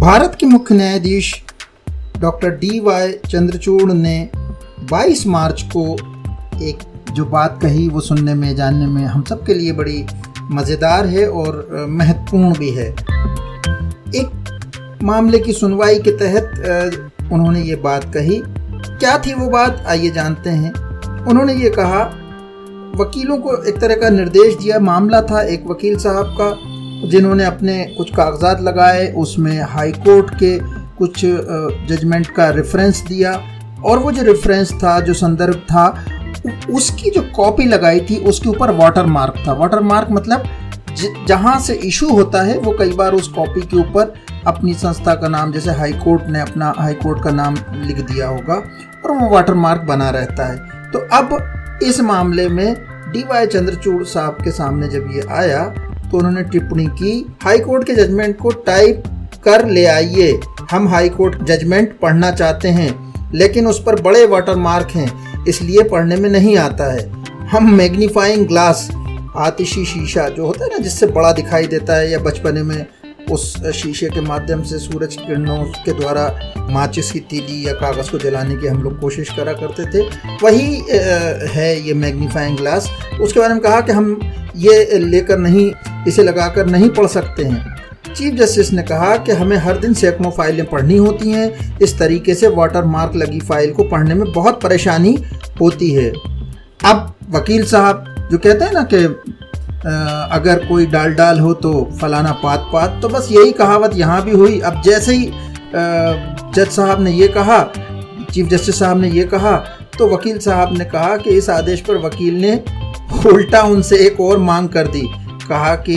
भारत के मुख्य न्यायाधीश डॉक्टर DY चंद्रचूड़ ने 22 मार्च को एक जो बात कही वो सुनने में जानने में हम सब के लिए बड़ी मज़ेदार है और महत्वपूर्ण भी है। एक मामले की सुनवाई के तहत उन्होंने ये बात कही। क्या थी वो बात, आइए जानते हैं। उन्होंने ये कहा, वकीलों को एक तरह का निर्देश दिया। मामला था एक वकील साहब का जिन्होंने अपने कुछ कागजात लगाए, उसमें हाई कोर्ट के कुछ जजमेंट का रेफरेंस दिया और वो जो रेफरेंस था, जो संदर्भ था, उसकी जो कॉपी लगाई थी उसके ऊपर वाटर मार्क था। वाटर मार्क मतलब जहाँ से इशू होता है वो कई बार उस कॉपी के ऊपर अपनी संस्था का नाम, जैसे हाई कोर्ट ने अपना हाई कोर्ट का नाम लिख दिया होगा और वो वाटर मार्क बना रहता है। तो अब इस मामले में DY चंद्रचूड़ साहब के सामने जब ये आया तो उन्होंने टिप्पणी की, हाई कोर्ट के जजमेंट को टाइप कर ले आइए, हम हाई कोर्ट जजमेंट पढ़ना चाहते हैं लेकिन उस पर बड़े वाटर मार्क हैं इसलिए पढ़ने में नहीं आता है। हम मैग्नीफाइंग ग्लास, आतिशी शीशा जो होता है ना जिससे बड़ा दिखाई देता है, या बचपने में उस शीशे के माध्यम से सूरज की किरणों के द्वारा माचिस की तीली या कागज़ को जलाने की हम लोग कोशिश करा करते थे, वही है ये मैग्नीफाइंग ग्लास। उसके बारे में कहा कि हम ये लेकर नहीं, इसे लगाकर नहीं पढ़ सकते हैं। चीफ जस्टिस ने कहा कि हमें हर दिन सैकड़ों फाइलें पढ़नी होती हैं, इस तरीके से वाटर मार्क लगी फाइल को पढ़ने में बहुत परेशानी होती है। अब वकील साहब जो कहते हैं ना कि अगर कोई डाल डाल हो तो फलाना पात पात, तो बस यही कहावत यहाँ भी हुई। अब जैसे ही जज साहब ने ये कहा, चीफ जस्टिस साहब ने ये कहा, तो वकील साहब ने कहा कि इस आदेश पर वकील ने उल्टा उनसे एक और मांग कर दी। कहा कि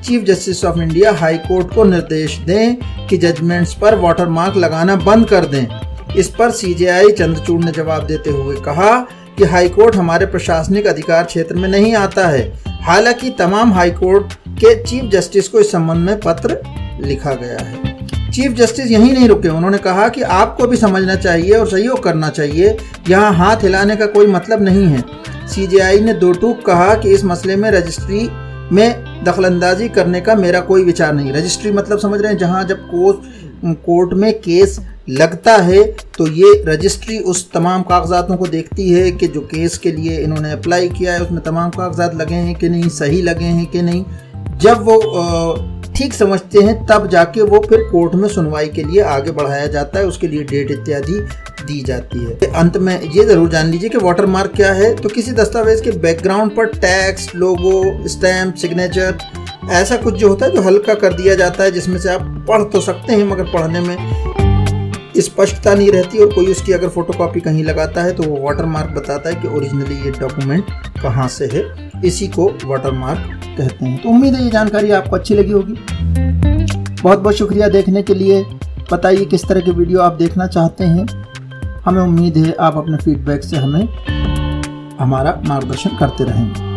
chief justice of India high court को निर्देश दें कि जजमेंट्स पर वाटर मार्क लगाना बंद कर दें। इस पर CJI चंद्रचूड़ ने जवाब देते हुए कहा कि हाई कोर्ट हमारे प्रशासनिक अधिकार क्षेत्र में नहीं आता है। हालांकि तमाम हाई कोर्ट के चीफ जस्टिस को इस संबंध में पत्र लिखा गया है। चीफ जस्टिस यहीं नहीं रुके, उन्होंने कहा कि आपको भी समझना चाहिए और सहयोग करना चाहिए, यहाँ हाथ हिलाने का कोई मतलब नहीं है। CJI ने दो टूक कहा कि इस मसले में रजिस्ट्री में दखलंदाजी करने का मेरा कोई विचार नहीं। रजिस्ट्री मतलब समझ रहे हैं, जहाँ जब कोर्ट में केस लगता है तो ये रजिस्ट्री उस तमाम कागजातों को देखती है कि जो केस के लिए इन्होंने अप्लाई किया है उसमें तमाम कागजात लगे हैं कि नहीं, सही लगे हैं कि नहीं। जब वो ठीक समझते हैं तब जाके वो फिर कोर्ट में सुनवाई के लिए आगे बढ़ाया जाता है, उसके लिए डेट इत्यादि दी जाती है। अंत में ये ज़रूर जान लीजिए कि वाटर मार्क क्या है। तो किसी दस्तावेज के बैकग्राउंड पर टैक्स, लोगो, स्टैम्प, सिग्नेचर, ऐसा कुछ जो होता है जो हल्का कर दिया जाता है, जिसमें से आप पढ़ तो सकते हैं मगर पढ़ने में स्पष्टता नहीं रहती, और कोई उसकी अगर फोटोकॉपी कहीं लगाता है तो वो वाटर मार्क बताता है कि ओरिजिनली ये डॉक्यूमेंट कहाँ से है। इसी को वाटर मार्क कहते हैं। तो उम्मीद है ये जानकारी आपको अच्छी लगी होगी। बहुत बहुत शुक्रिया देखने के लिए। बताइए किस तरह के वीडियो आप देखना चाहते हैं। हमें उम्मीद है आप अपने फीडबैक से हमें हमारा मार्गदर्शन करते रहेंगे।